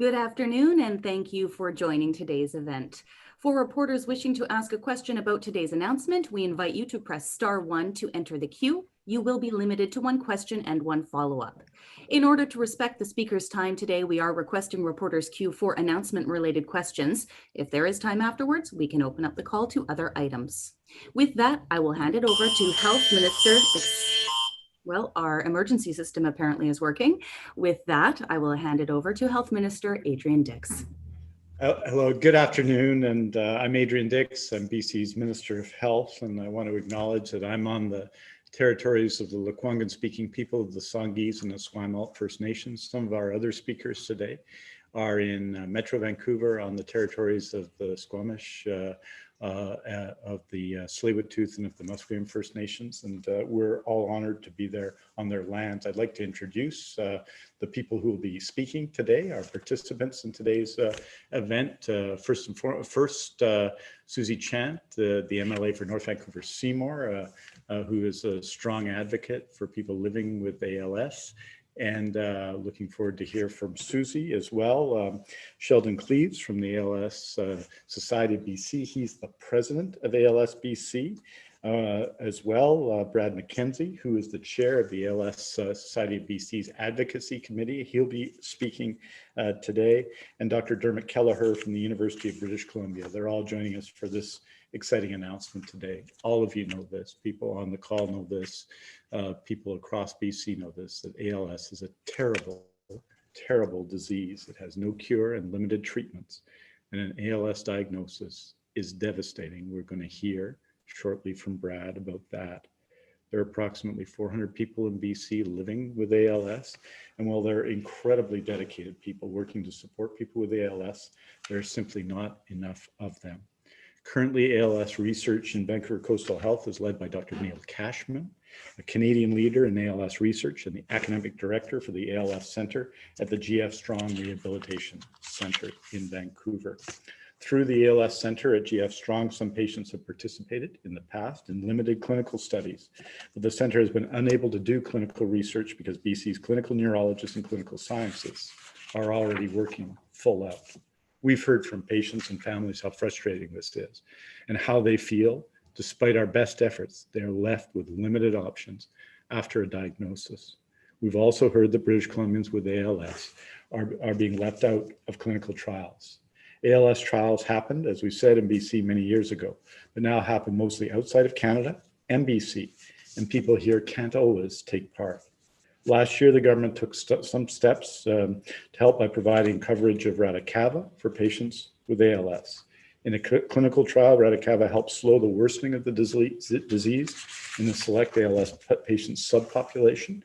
Good afternoon, and thank you for joining today's event. For reporters wishing to ask a question about today's announcement, we invite you to press *1 to enter the queue. You will be limited to one question and one follow-up. In order to respect the speaker's time today, we are requesting reporters queue for announcement-related questions. If there is time afterwards, we can open up the call to other items. With that, I will hand it over to Health Minister. Well, our emergency system apparently is working. With that, I will hand it over to Health Minister Adrian Dix. Hello, good afternoon, and I'm Adrian Dix. I'm BC's Minister of Health, and I want to acknowledge that I'm on the territories of the Lekwungen-speaking people of the Songhees and the Esquimalt First Nations. Some of our other speakers today are in Metro Vancouver on the territories of the Squamish, of the Tsleil-Waututh and of the Musqueam First Nations, and we're all honored to be there on their lands. I'd like to introduce the people who will be speaking today, our participants in today's event. First, Susie Chant, the MLA for North Vancouver Seymour, who is a strong advocate for people living with ALS. And looking forward to hear from Susie as well. Sheldon Cleves from the ALS Society of BC. He's the president of ALS BC as well. Brad McKenzie, who is the chair of the ALS Society of BC's Advocacy Committee. He'll be speaking today. And Dr. Dermot Kelleher from the University of British Columbia. They're all joining us for this exciting announcement today. All of you know this. People on the call know this. People across BC know this, that ALS is a terrible, terrible disease. It has no cure and limited treatments. And an ALS diagnosis is devastating. We're going to hear shortly from Brad about that. There are approximately 400 people in BC living with ALS. And while they're incredibly dedicated people working to support people with ALS, there's simply not enough of them. Currently, ALS research in Vancouver Coastal Health is led by Dr. Neil Cashman, a Canadian leader in ALS research and the academic director for the ALS Centre at the GF Strong Rehabilitation Centre in Vancouver. Through the ALS Centre at GF Strong, some patients have participated in the past in limited clinical studies, but the centre has been unable to do clinical research because BC's clinical neurologists and clinical sciences are already working full out. We've heard from patients and families how frustrating this is and how they feel, despite our best efforts, they are left with limited options after a diagnosis. We've also heard that British Columbians with ALS are being left out of clinical trials. ALS trials happened, as we said, in BC many years ago, but now happen mostly outside of Canada and BC, and people here can't always take part. Last year, the government took some steps to help by providing coverage of Radicava for patients with ALS. In a clinical trial, Radicava helped slow the worsening of the disease in the select ALS patient subpopulation.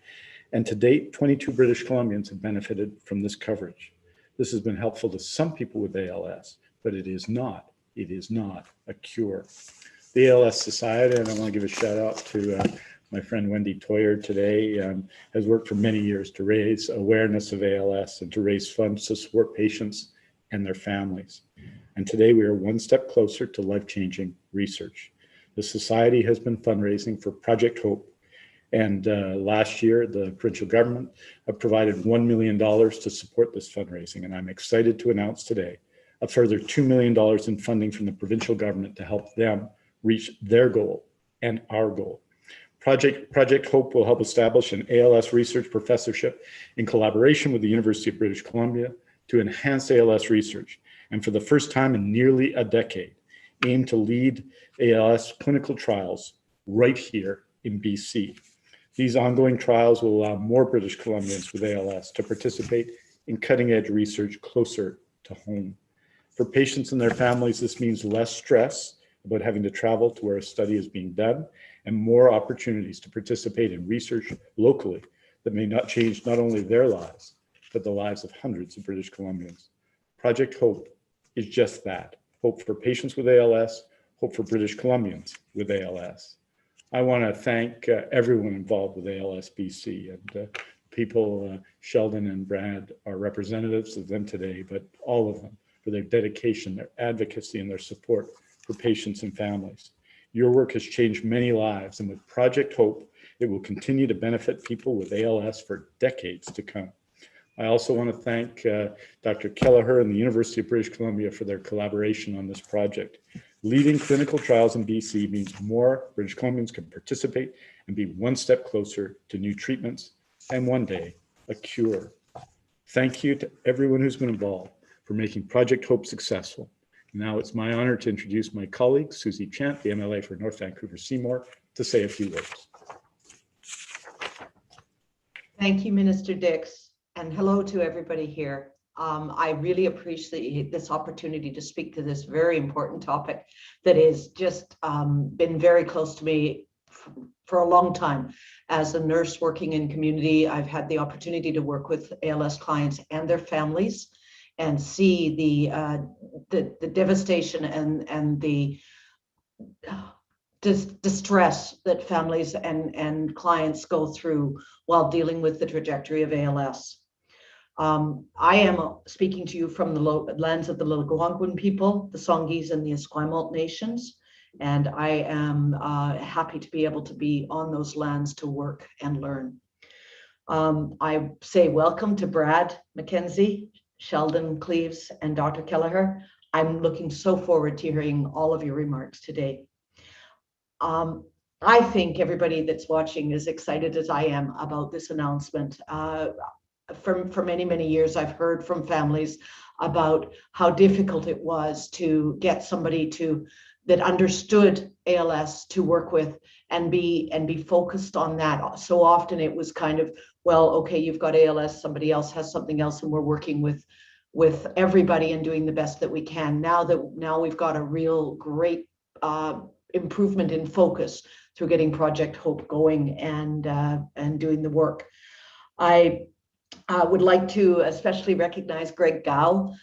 And to date, 22 British Columbians have benefited from this coverage. This has been helpful to some people with ALS, but it is not a cure. The ALS Society, and I want to give a shout out to my friend Wendy Toyer today, has worked for many years to raise awareness of ALS and to raise funds to support patients and their families. And today we are one step closer to life-changing research. The Society has been fundraising for Project Hope. And last year, the provincial government provided $1 million to support this fundraising. And I'm excited to announce today a further $2 million in funding from the provincial government to help them reach their goal and our goal. Project Hope will help establish an ALS research professorship in collaboration with the University of British Columbia to enhance ALS research, and for the first time in nearly a decade, aim to lead ALS clinical trials right here in BC. These ongoing trials will allow more British Columbians with ALS to participate in cutting-edge research closer to home. For patients and their families, this means less stress about having to travel to where a study is being done, and more opportunities to participate in research locally that may not change not only their lives, but the lives of hundreds of British Columbians. Project Hope is just that, hope for patients with ALS, hope for British Columbians with ALS. I want to thank everyone involved with ALS BC, and people, Sheldon and Brad are representatives of them today, but all of them for their dedication, their advocacy, and their support for patients and families. Your work has changed many lives, and with Project Hope, it will continue to benefit people with ALS for decades to come. I also want to thank Dr. Kelleher and the University of British Columbia for their collaboration on this project. Leading clinical trials in BC means more British Columbians can participate and be one step closer to new treatments and one day a cure. Thank you to everyone who's been involved for making Project Hope successful. Now it's my honor to introduce my colleague, Susie Chant, the MLA for North Vancouver Seymour, to say a few words. Thank you, Minister Dix, and hello to everybody here. I really appreciate this opportunity to speak to this very important topic that has just been very close to me for a long time. As a nurse working in community, I've had the opportunity to work with ALS clients and their families and see the devastation and the distress that families and clients go through while dealing with the trajectory of ALS. I am speaking to you from the lands of the Lekwungen people, the Songhees and the Esquimalt nations, and I am happy to be able to be on those lands to work and learn. I say welcome to Brad McKenzie, Sheldon Cleaves, and Dr. Kelleher. I'm looking so forward to hearing all of your remarks today. I think everybody that's watching is excited as I am about this announcement. For many, many years, I've heard from families about how difficult it was to get somebody that understood ALS to work with and be focused on that. So often it was kind of, well, okay, you've got ALS, somebody else has something else, and we're working with everybody and doing the best that we can. Now we've got a real great improvement in focus through getting Project Hope going and doing the work. I would like to especially recognize Greg Gow.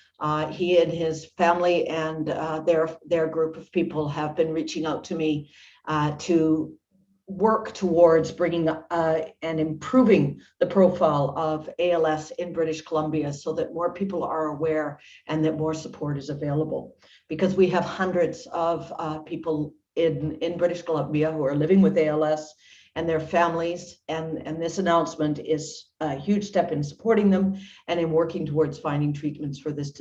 He and his family and their group of people have been reaching out to me to work towards bringing and improving the profile of ALS in British Columbia so that more people are aware and that more support is available. Because we have hundreds of people in British Columbia who are living with ALS and their families, and this announcement is a huge step in supporting them and in working towards finding treatments for this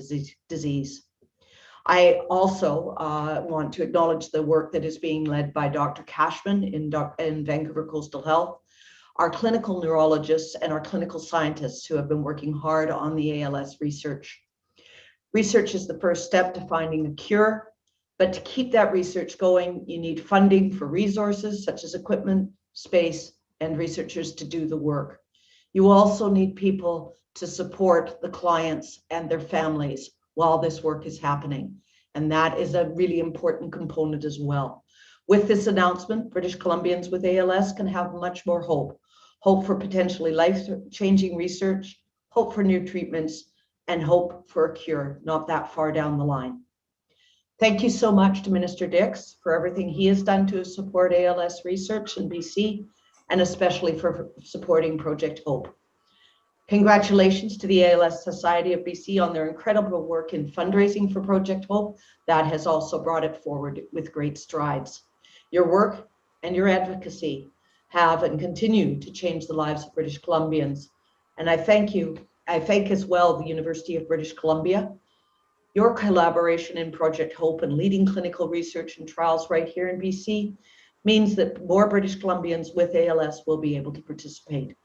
disease. I also want to acknowledge the work that is being led by Dr. Cashman in Vancouver Coastal Health, our clinical neurologists and our clinical scientists who have been working hard on the ALS research. Research is the first step to finding a cure, but to keep that research going, you need funding for resources such as equipment, space, and researchers to do the work. You also need people to support the clients and their families while this work is happening. And that is a really important component as well. With this announcement, British Columbians with ALS can have much more hope. Hope for potentially life-changing research, hope for new treatments, and hope for a cure not that far down the line. Thank you so much to Minister Dix for everything he has done to support ALS research in BC, and especially for supporting Project Hope. Congratulations to the ALS Society of BC on their incredible work in fundraising for Project Hope. That has also brought it forward with great strides. Your work and your advocacy have and continue to change the lives of British Columbians. And I thank you. I thank as well the University of British Columbia. Your collaboration in Project Hope and leading clinical research and trials right here in BC means that more British Columbians with ALS will be able to participate.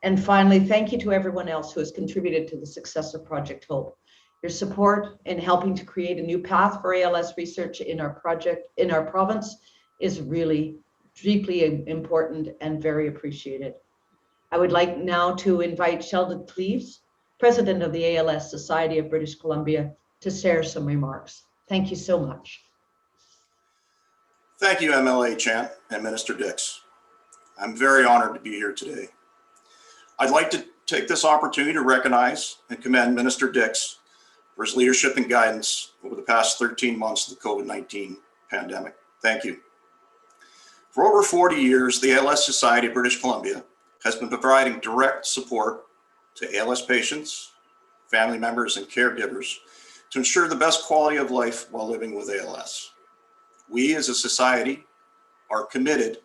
And finally, thank you to everyone else who has contributed to the success of Project Hope. Your support in helping to create a new path for ALS research in our province is really deeply important and very appreciated. I would like now to invite Sheldon Cleaves, President of the ALS Society of British Columbia, to share some remarks. Thank you so much. Thank you, MLA Chant and Minister Dix. I'm very honored to be here today. I'd like to take this opportunity to recognize and commend Minister Dix for his leadership and guidance over the past 13 months of the COVID-19 pandemic. Thank you. For over 40 years, the ALS Society of British Columbia has been providing direct support to ALS patients, family members, and caregivers to ensure the best quality of life while living with ALS. We as a society are committed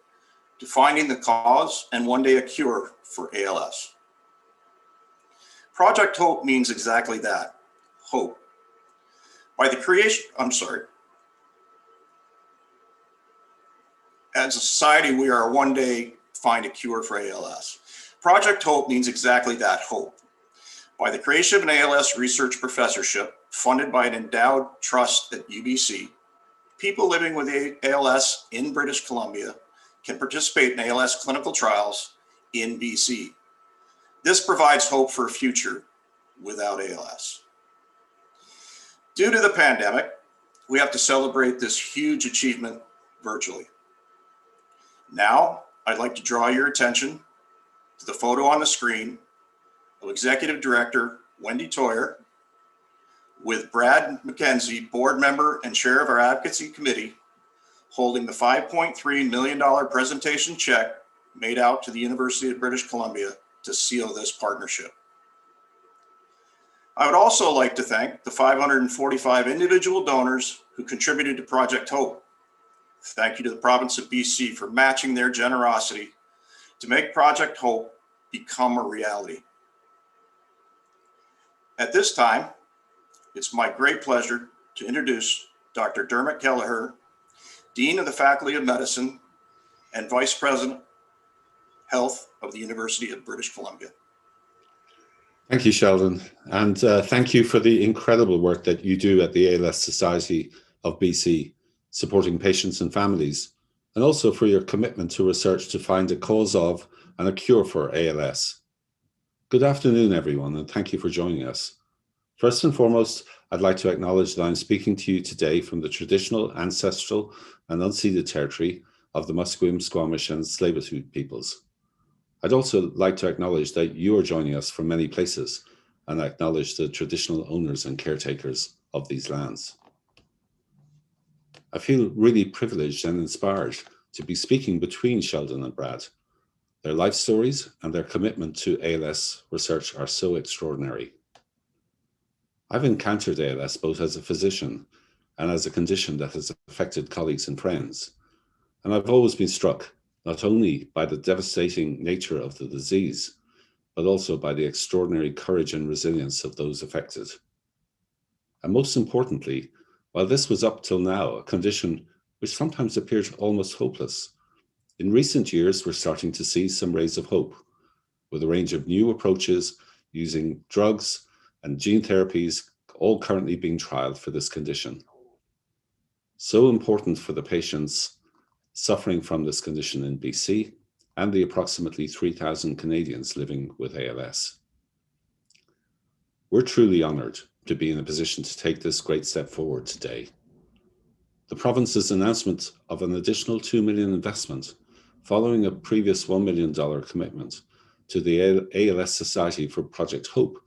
to finding the cause and one day a cure for ALS. Project Hope means exactly that, hope. By the creation, as a society, we are one day find a cure for ALS. Project Hope means exactly that, hope. By the creation of an ALS research professorship funded by an endowed trust at UBC, people living with ALS in British Columbia can participate in ALS clinical trials in BC. This provides hope for a future without ALS. Due to the pandemic, we have to celebrate this huge achievement virtually. Now, I'd like to draw your attention to the photo on the screen of Executive Director Wendy Toyer with Brad McKenzie, board member and chair of our advocacy committee, holding the $5.3 million presentation check made out to the University of British Columbia to seal this partnership. I would also like to thank the 545 individual donors who contributed to Project Hope. Thank you to the province of BC for matching their generosity to make Project Hope become a reality. At this time, it's my great pleasure to introduce Dr. Dermot Kelleher, Dean of the Faculty of Medicine and Vice President, Health of the University of British Columbia. Thank you, Sheldon, and thank you for the incredible work that you do at the ALS Society of BC, supporting patients and families, and also for your commitment to research to find a cause of and a cure for ALS. Good afternoon, everyone, and thank you for joining us. First and foremost, I'd like to acknowledge that I'm speaking to you today from the traditional, ancestral, and unceded territory of the Musqueam, Squamish, and Tsleil-Waututh peoples. I'd also like to acknowledge that you are joining us from many places, and I acknowledge the traditional owners and caretakers of these lands. I feel really privileged and inspired to be speaking between Sheldon and Brad. Their life stories and their commitment to ALS research are so extraordinary. I've encountered ALS both as a physician and as a condition that has affected colleagues and friends, and I've always been struck not only by the devastating nature of the disease, but also by the extraordinary courage and resilience of those affected. And most importantly, while this was up till now a condition which sometimes appeared almost hopeless, in recent years we're starting to see some rays of hope, with a range of new approaches using drugs and gene therapies all currently being trialed for this condition. So important for the patients suffering from this condition in BC and the approximately 3,000 Canadians living with ALS. We're truly honoured to be in a position to take this great step forward today. The province's announcement of an additional $2 million investment following a previous $1 million commitment to the ALS Society for Project Hope,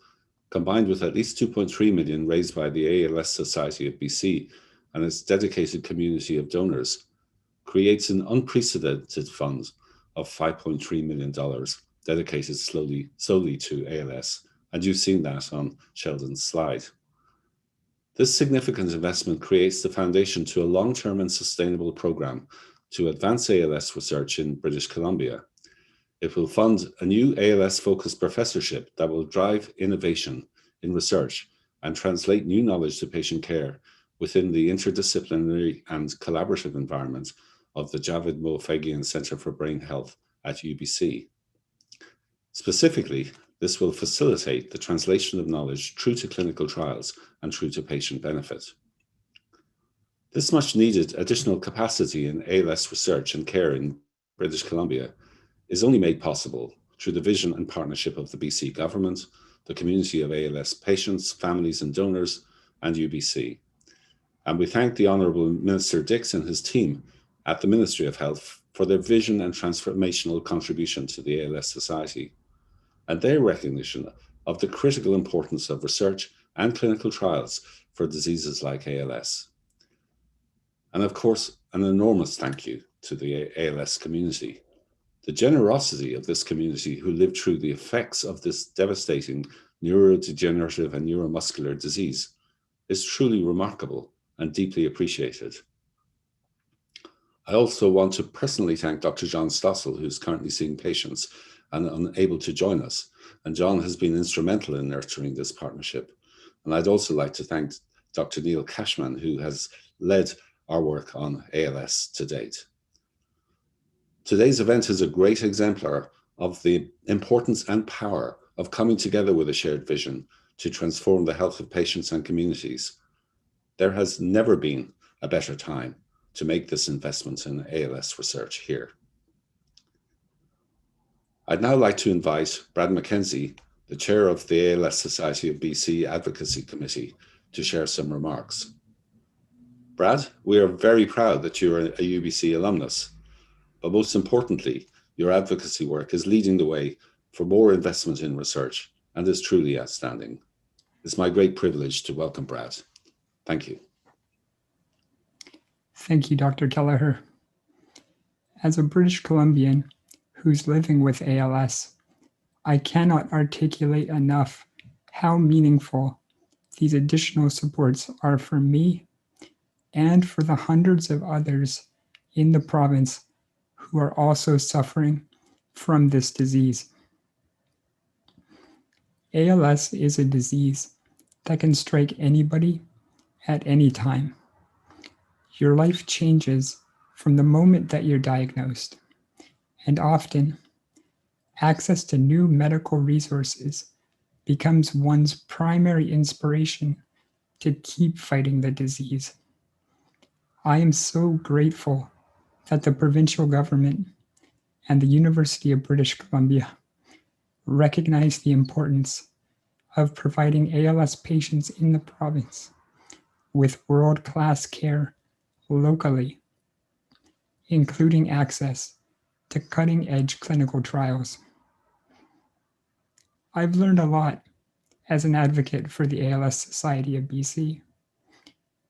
combined with at least $2.3 million raised by the ALS Society of BC and its dedicated community of donors, creates an unprecedented fund of $5.3 million dedicated solely to ALS, and you've seen that on Sheldon's slide. This significant investment creates the foundation to a long-term and sustainable program to advance ALS research in British Columbia. It will fund a new ALS-focused professorship that will drive innovation in research and translate new knowledge to patient care within the interdisciplinary and collaborative environment of the Javid Mofagian Centre for Brain Health at UBC. Specifically, this will facilitate the translation of knowledge through to clinical trials and through to patient benefit. This much needed additional capacity in ALS research and care in British Columbia is only made possible through the vision and partnership of the BC government, the community of ALS patients, families and donors, and UBC. And we thank the Honourable Minister Dix and his team at the Ministry of Health for their vision and transformational contribution to the ALS Society, and their recognition of the critical importance of research and clinical trials for diseases like ALS. And of course, an enormous thank you to the ALS community. The generosity of this community who lived through the effects of this devastating neurodegenerative and neuromuscular disease is truly remarkable and deeply appreciated. I also want to personally thank Dr. John Stossel, who's currently seeing patients and unable to join us. And John has been instrumental in nurturing this partnership. And I'd also like to thank Dr. Neil Cashman, who has led our work on ALS to date. Today's event is a great exemplar of the importance and power of coming together with a shared vision to transform the health of patients and communities. There has never been a better time to make this investment in ALS research here. I'd now like to invite Brad McKenzie, the chair of the ALS Society of BC Advocacy Committee, to share some remarks. Brad, we are very proud that you're a UBC alumnus, but most importantly, your advocacy work is leading the way for more investment in research and is truly outstanding. It's my great privilege to welcome Brad. Thank you. Thank you, Dr. Kelleher. As a British Columbian who's living with ALS, I cannot articulate enough how meaningful these additional supports are for me and for the hundreds of others in the province who are also suffering from this disease. ALS is a disease that can strike anybody at any time. Your life changes from the moment that you're diagnosed, and often access to new medical resources becomes one's primary inspiration to keep fighting the disease. I am so grateful that the provincial government and the University of British Columbia recognize the importance of providing ALS patients in the province with world-class care locally, including access to cutting-edge clinical trials. I've learned a lot as an advocate for the ALS Society of BC,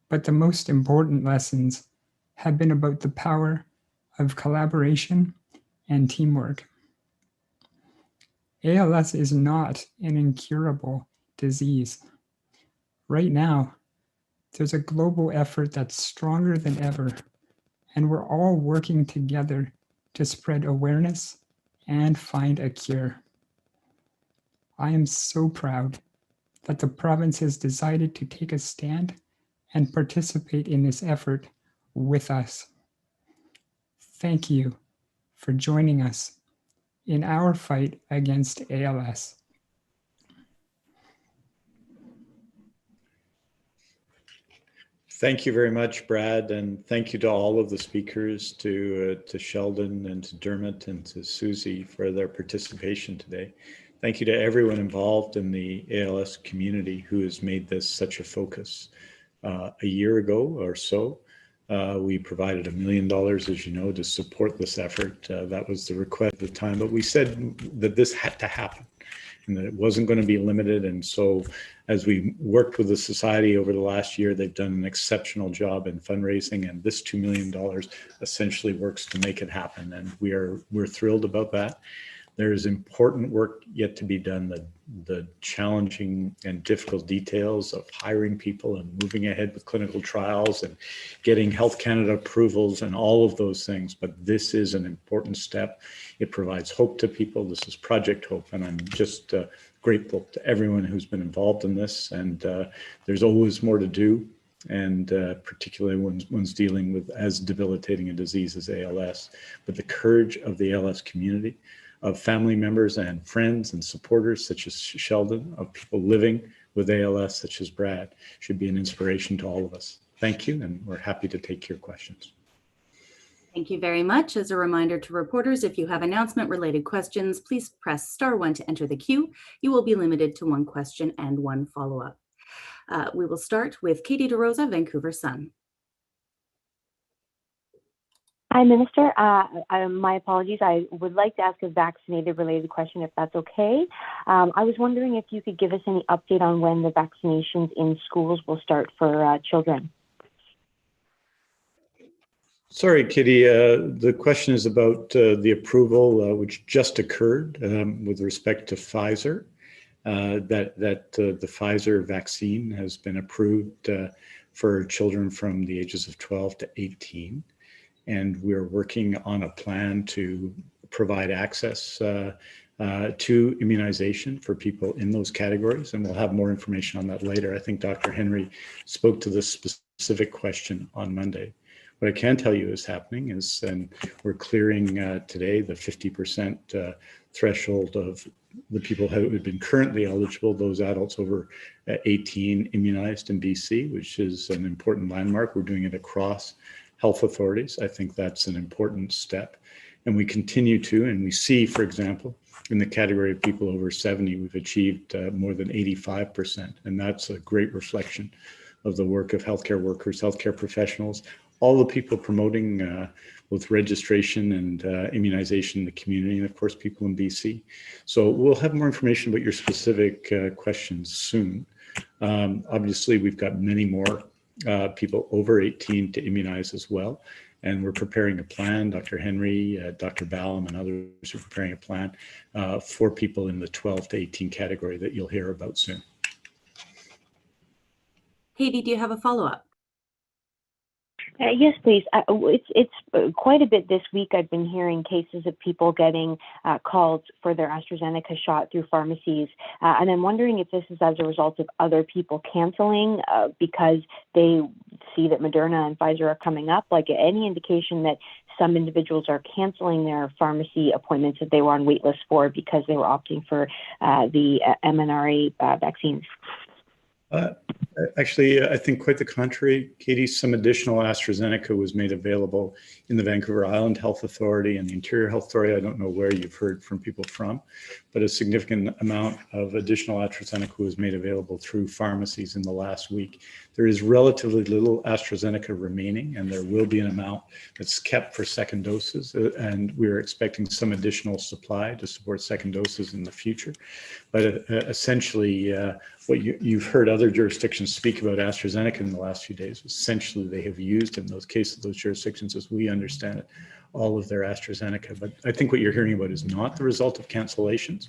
but the most important lessons have been about the power of collaboration and teamwork. ALS is not an incurable disease. Right now, there's a global effort that's stronger than ever, and we're all working together to spread awareness and find a cure. I am so proud that the province has decided to take a stand and participate in this effort with us. Thank you for joining us in our fight against ALS. Thank you very much, Brad, and thank you to all of the speakers, to Sheldon and to Dermot and to Susie for their participation today. Thank you to everyone involved in the ALS community who has made this such a focus. A year ago or so, we provided $1 million, as you know, to support this effort. That was the request at the time, but we said that this had to happen and that it wasn't going to be limited. And so as we worked with the society over the last year, they've done an exceptional job in fundraising, and this $2 million essentially works to make it happen. And we're thrilled about that. There is important work yet to be done, the challenging and difficult details of hiring people and moving ahead with clinical trials and getting Health Canada approvals and all of those things. But this is an important step. It provides hope to people. This is Project Hope, and I'm just grateful to everyone who's been involved in this. And there's always more to do, and particularly when one's dealing with as debilitating a disease as ALS. But the courage of the ALS community, of family members and friends and supporters such as Sheldon, of people living with ALS such as Brad, should be an inspiration to all of us. Thank you, and we're happy to take your questions. Thank you very much. As a reminder to reporters, if you have announcement-related questions, please press *1 to enter the queue. You will be limited to 1 question and 1 follow-up. We will start with Katie DeRosa, Vancouver Sun. Hi, Minister. My apologies. I would like to ask a vaccinated-related question, if that's okay. I was wondering if you could give us any update on when the vaccinations in schools will start for children. Sorry, Kitty. The question is about the approval which just occurred with respect to Pfizer. That the Pfizer vaccine has been approved for children from the ages of 12 to 18. And we're working on a plan to provide access to immunization for people in those categories, and we'll have more information on that later. I think Dr. Henry spoke to this specific question on Monday. What I can tell you is happening is, and we're clearing today the 50% threshold of the people who have been currently eligible, those adults over 18 immunized in BC, which is an important landmark. We're doing it across health authorities. I think that's an important step. And we continue to, and we see, for example, in the category of people over 70, we've achieved more than 85%. And that's a great reflection of the work of healthcare workers, healthcare professionals, all the people promoting both registration and immunization in the community, and of course, people in BC. So we'll have more information about your specific questions soon. Obviously, we've got many more people over 18 to immunize as well. And we're preparing a plan. Dr. Henry, Dr. Ballum, and others are preparing a plan for people in the 12 to 18 category that you'll hear about soon. Katie, do you have a follow-up? Yes, please. It's quite a bit this week. I've been hearing cases of people getting called for their AstraZeneca shot through pharmacies. And I'm wondering if this is as a result of other people canceling because they see that Moderna and Pfizer are coming up. Like any indication that some individuals are canceling their pharmacy appointments that they were on wait lists for because they were opting for the mRNA vaccines. Actually, I think quite the contrary, Katie. Some additional AstraZeneca was made available in the Vancouver Island Health Authority and the Interior Health Authority. I don't know where you've heard from people from, but a significant amount of additional AstraZeneca was made available through pharmacies in the last week. There is relatively little AstraZeneca remaining, and there will be an amount that's kept for second doses, and we're expecting some additional supply to support second doses in the future. But essentially, what you've heard other jurisdictions speak about AstraZeneca in the last few days, essentially they have used in those cases, those jurisdictions, as we understand it, all of their AstraZeneca. But I think what you're hearing about is not the result of cancellations,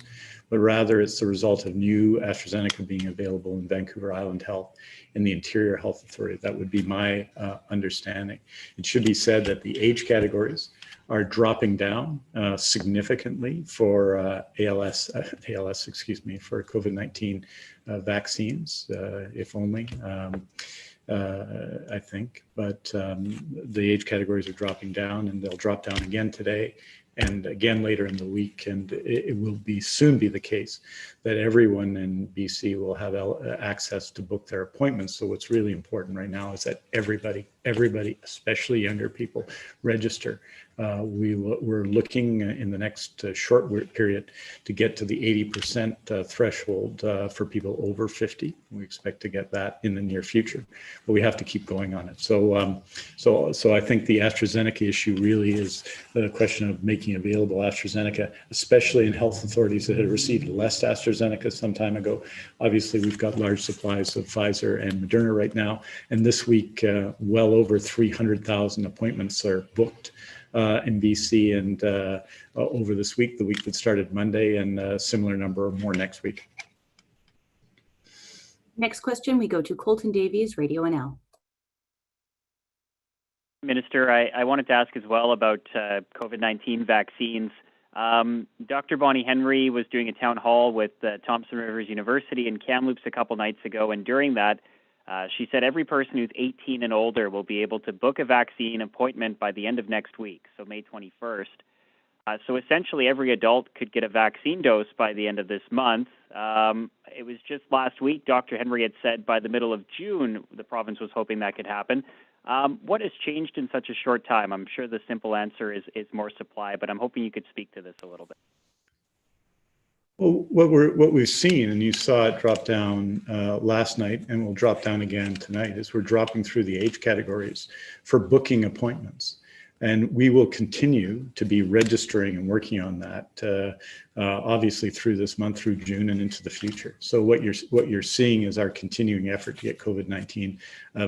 but rather it's the result of new AstraZeneca being available in Vancouver Island Health and the Interior Health Authority. That would be my understanding. It should be said that the age categories are dropping down significantly for ALS, for COVID-19 vaccines, if only, I think. But the age categories are dropping down, and they'll drop down again today and again later in the week. And it will soon be the case that everyone in BC will have access to book their appointments. So what's really important right now is that everybody, especially younger people, register. We're looking in the next short period to get to the 80% threshold for people over 50. We expect to get that in the near future, but we have to keep going on it. So I think the AstraZeneca issue really is the question of making available AstraZeneca, especially in health authorities that had received less AstraZeneca some time ago. Obviously, we've got large supplies of Pfizer and Moderna right now, and this week, well over 300,000 appointments are booked in BC, and over this week, the week that started Monday, and a similar number or more next week. Next question, we go to Colton Davies, Radio NL. Minister, I wanted to ask as well about COVID-19 vaccines. Dr. Bonnie Henry was doing a town hall with Thompson Rivers University in Kamloops a couple nights ago, and during that, she said every person who's 18 and older will be able to book a vaccine appointment by the end of next week, so May 21st. So essentially every adult could get a vaccine dose by the end of this month. It was just last week, Dr. Henry had said by the middle of June, the province was hoping that could happen. What has changed in such a short time? I'm sure the simple answer is more supply, but I'm hoping you could speak to this a little bit. Well, what we've seen, and you saw it drop down last night, and will drop down again tonight, is we're dropping through the age categories for booking appointments. And we will continue to be registering and working on that, obviously through this month, through June, and into the future. So what you're seeing is our continuing effort to get COVID-19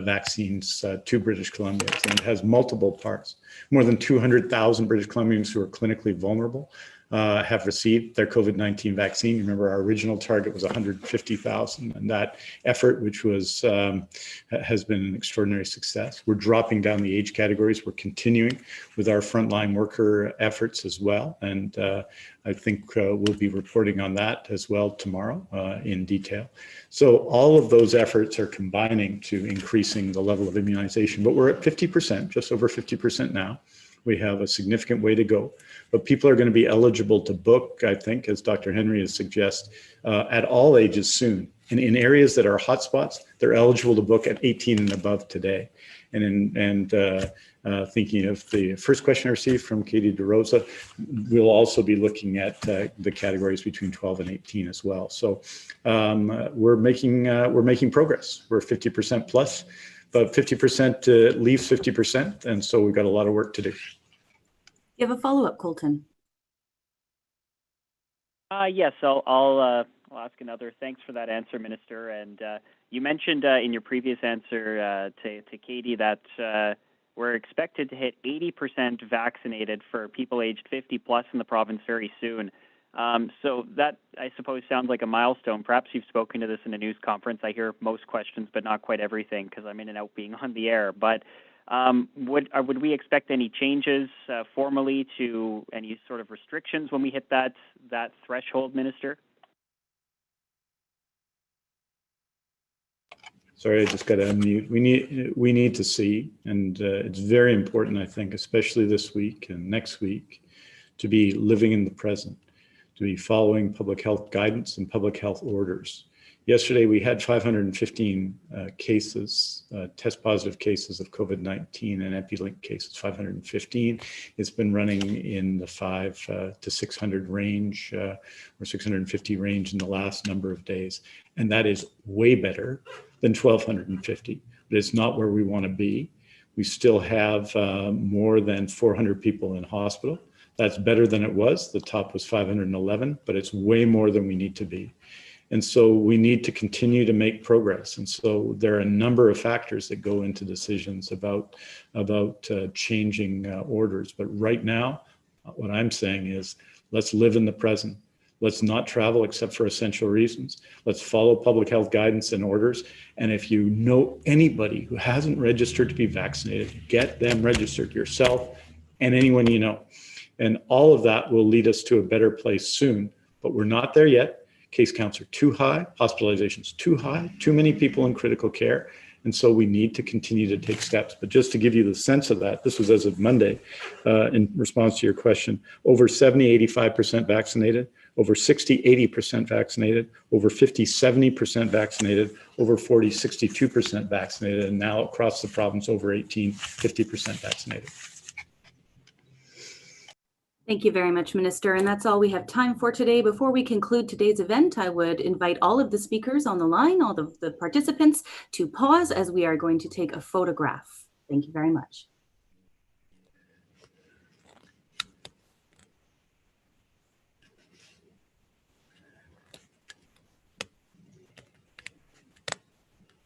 vaccines to British Columbians, and it has multiple parts. More than 200,000 British Columbians who are clinically vulnerable have received their COVID-19 vaccine. Remember, our original target was 150,000, and that effort, which was has been an extraordinary success. We're dropping down the age categories. We're continuing with our frontline worker efforts as well, and I think we'll be reporting on that as well tomorrow in detail. So all of those efforts are combining to increasing the level of immunization, but we're at 50%, just over 50% now. We have a significant way to go, but people are going to be eligible to book, I think, as Dr. Henry has suggested, at all ages soon. And in areas that are hotspots, they're eligible to book at 18 and above today. And thinking of the first question I received from Katie DeRosa, we'll also be looking at the categories between 12 and 18 as well. So we're making progress. We're 50% plus, but 50% leaves 50%, and so we've got a lot of work to do. You have a follow-up, Colton? Yes, I'll ask another. Thanks for that answer, Minister. And you mentioned in your previous answer to Katie that we're expected to hit 80% vaccinated for people aged 50 plus in the province very soon. So that, I suppose, sounds like a milestone. Perhaps you've spoken to this in a news conference. I hear most questions, but not quite everything because I'm in and out being on the air. But would we expect any changes formally to any sort of restrictions when we hit that threshold, Minister? Sorry, I just got to unmute. We need to see, and it's very important, I think, especially this week and next week, to be living in the present, to be following public health guidance and public health orders. Yesterday, we had 515 cases, test positive cases of COVID-19 and EpiLink cases, 515. It's been running in the 500 to 600 range or 650 range in the last number of days. And that is way better than 1,250, but it's not where we want to be. We still have more than 400 people in hospital. That's better than it was. The top was 511, but it's way more than we need to be. And so we need to continue to make progress. And so there are a number of factors that go into decisions about changing orders. But right now, what I'm saying is, let's live in the present. Let's not travel except for essential reasons. Let's follow public health guidance and orders. And if you know anybody who hasn't registered to be vaccinated, get them registered, yourself and anyone you know. And all of that will lead us to a better place soon, but we're not there yet. Case counts are too high, hospitalizations too high, too many people in critical care. And so we need to continue to take steps. But just to give you the sense of that, this was as of Monday, in response to your question, over 70, 85% vaccinated, over 60, 80% vaccinated, over 50, 70% vaccinated, over 40, 62% vaccinated, and now across the province, over 18, 50% vaccinated. Thank you very much, Minister. And that's all we have time for today. Before we conclude today's event, I would invite all of the speakers on the line, all of the participants, to pause as we are going to take a photograph. Thank you very much.